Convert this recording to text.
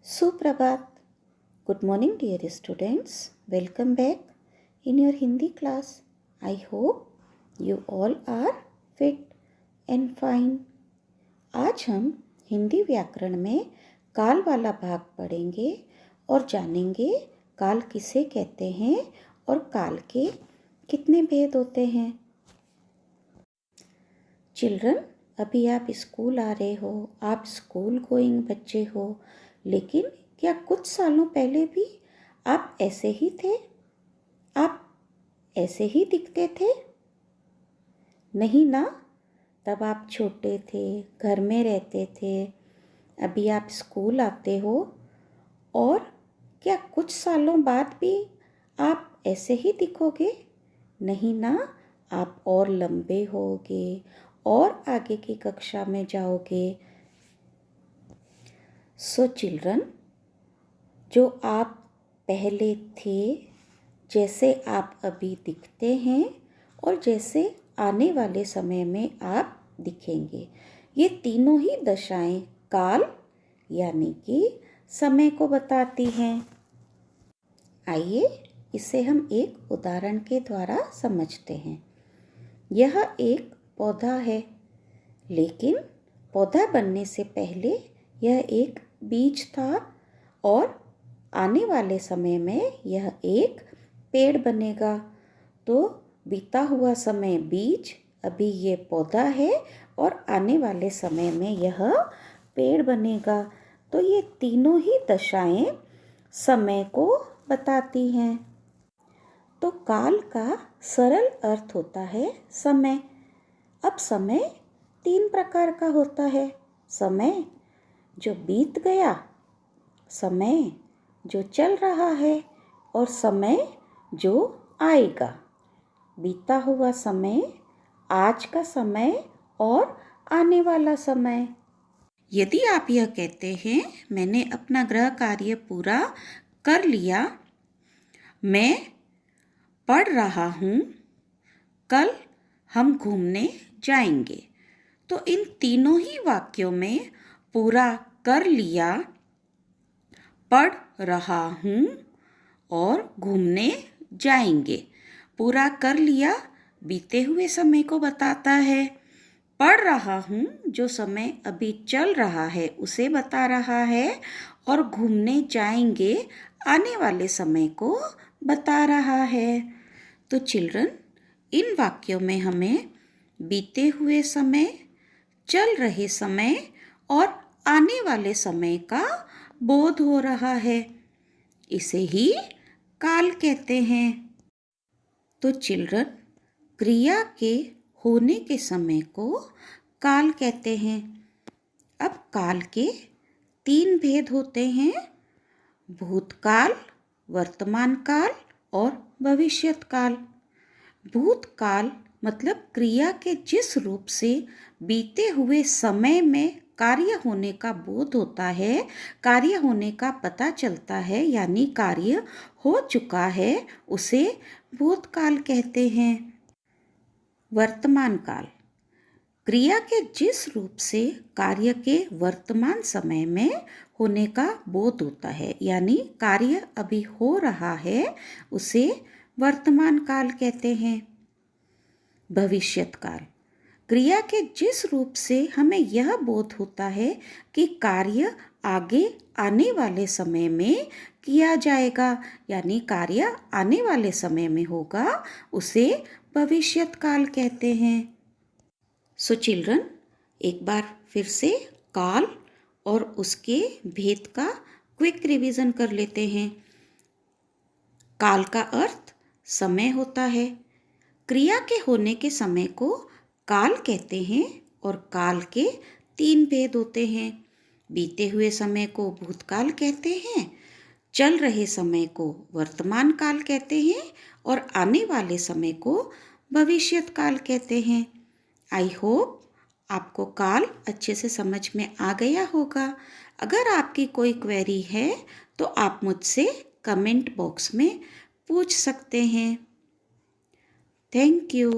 Suprabhat. Good morning, dear students. Welcome back in your Hindi class. I hope you all are fit and fine. आज हम हिंदी व्याकरण में काल वाला भाग पढ़ेंगे और जानेंगे काल किसे कहते हैं और काल के कितने भेद होते हैं। चिल्ड्रन, अभी आप स्कूल आ रहे हो, आप स्कूल गोइंग बच्चे हो, लेकिन क्या कुछ सालों पहले भी आप ऐसे ही थे? आप ऐसे ही दिखते थे? नहीं ना? तब आप छोटे थे, घर में रहते थे, अभी आप स्कूल आते हो और क्या कुछ सालों बाद भी आप ऐसे ही दिखोगे? नहीं ना? आप और लंबे होगे और आगे की कक्षा में जाओगे। सो चिल्ड्रन, जो आप पहले थे, जैसे आप अभी दिखते हैं और जैसे आने वाले समय में आप दिखेंगे, ये तीनों ही दशाएं काल यानी कि समय को बताती हैं। आइए इसे हम एक उदाहरण के द्वारा समझते हैं। यह एक पौधा है, लेकिन पौधा बनने से पहले यह एक बीज था और आने वाले समय में यह एक पेड़ बनेगा। तो बीता हुआ समय बीज, अभी ये पौधा है और आने वाले समय में यह पेड़ बनेगा। तो ये तीनों ही दशाएं समय को बताती हैं। तो काल का सरल अर्थ होता है समय। अब समय 3 प्रकार का होता है। समय जो बीत गया, समय जो चल रहा है और समय जो आएगा। बीता हुआ समय, आज का समय और आने वाला समय। यदि आप यह कहते हैं मैंने अपना गृह कार्य पूरा कर लिया, मैं पढ़ रहा हूँ, कल हम घूमने जाएंगे, तो इन तीनों ही वाक्यों में पूरा कर लिया, पढ़ रहा हूँ और घूमने जाएंगे। पूरा कर लिया बीते हुए समय को बताता है। पढ़ रहा हूँ जो समय अभी चल रहा है उसे बता रहा है और घूमने जाएंगे आने वाले समय को बता रहा है। तो चिल्ड्रन, इन वाक्यों में हमें बीते हुए समय, चल रहे समय और आने वाले समय का बोध हो रहा है। इसे ही काल कहते हैं। तो चिल्ड्रन, क्रिया के होने के समय को काल कहते हैं। अब काल के 3 भेद होते हैं: भूतकाल, वर्तमान काल और भविष्यत काल। भूतकाल मतलब क्रिया के जिस रूप से बीते हुए समय में कार्य होने का बोध होता है, कार्य होने का पता चलता है, यानी कार्य हो चुका है, उसे भूतकाल कहते हैं। वर्तमान काल क्रिया के जिस रूप से कार्य के वर्तमान समय में होने का बोध होता है, यानी कार्य अभी हो रहा है, उसे वर्तमान काल कहते हैं। भविष्यत काल क्रिया के जिस रूप से हमें यह बोध होता है कि कार्य आगे आने वाले समय में किया जाएगा, यानी कार्य आने वाले समय में होगा, उसे भविष्यत काल कहते हैं। सो चिल्ड्रन, एक बार फिर से काल और उसके भेद का क्विक रिवीजन कर लेते हैं। काल का अर्थ समय होता है। क्रिया के होने के समय को काल कहते हैं और काल के 3 भेद होते हैं। बीते हुए समय को भूतकाल कहते हैं, चल रहे समय को वर्तमान काल कहते हैं और आने वाले समय को भविष्यत काल कहते हैं। आई होप आपको काल अच्छे से समझ में आ गया होगा। अगर आपकी कोई क्वेरी है तो आप मुझसे कमेंट बॉक्स में पूछ सकते हैं। Thank you.